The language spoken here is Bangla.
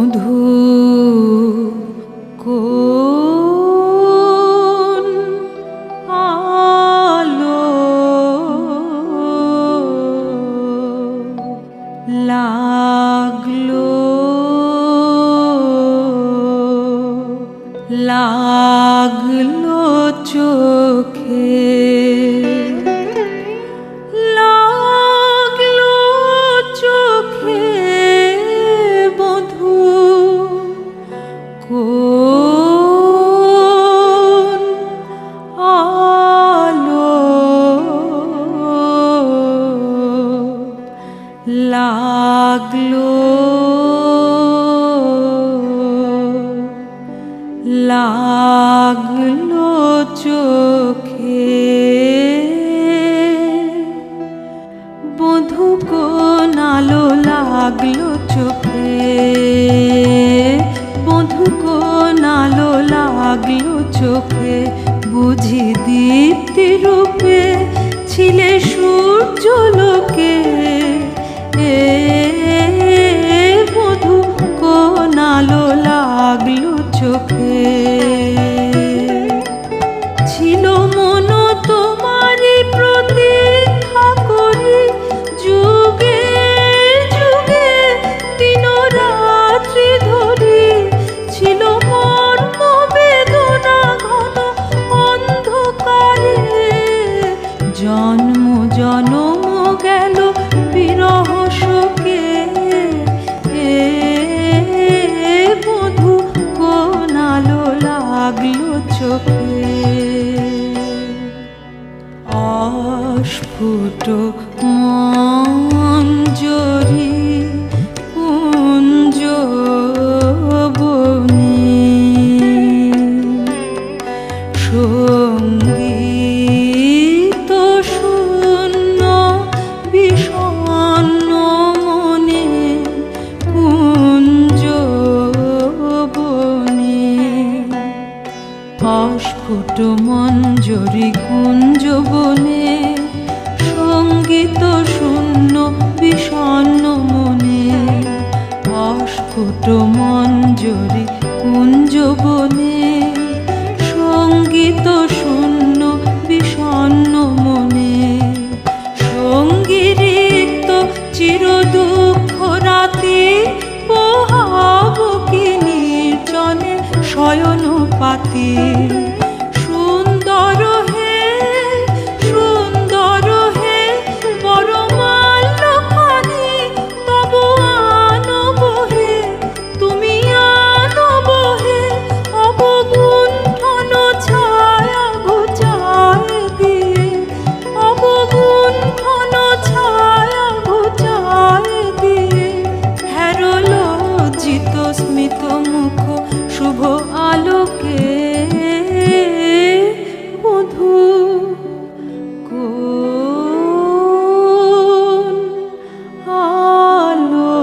বধূ কোন আলো লাগলো লাগলো চোখে কোন আলো লাগলো লাগলো চোখে বধূ কোন আলো লাগলো চোখে বধূ কোন আলো লাগলো চোখে বুঝি দীপ্তি রূপে ছিলে সূর্য লোকে বধূ কোন আলো লাগলো চোখে ছিল মন তোমারই প্রতীক্ষা করি যুগে যুগে দিন রাত্রি ধরি ছিল মর্ম বেদনা ঘন অন্ধকারে জন্ম জনম গেল বিরহ শোকে বধূ কোন আলো লাগলো চোখে অস্ফুট মঞ্জরি কুঞ্জ বনে সঙ্গীত শূন্য বিষণ্ণ মনে কুঞ্জ বনে অস্ফুট মঞ্জরি কুঞ্জ বনে সঙ্গীত শূন্য বিষণ্ণ মনে অস্ফুট মঞ্জরি কুঞ্জ বনে সঙ্গীত শূন্য বিষণ্ণ মনে সঙ্গীরিক্ত চির দুঃখ রাতি পোহাব কি নির্জনে শয়ন পাতি সুন্দর হে পরমাল্য খানি তব আনব হে তুমি আনব হে অবগুণ্ঠন ছায়া ঘুচায় দিয়ে অবগুণ্ঠন ছায়া ঘুচায় দিয়ে হেরো লজ্জিত স্মিত মুখ শুভ আলোকে বধূ কোন আলো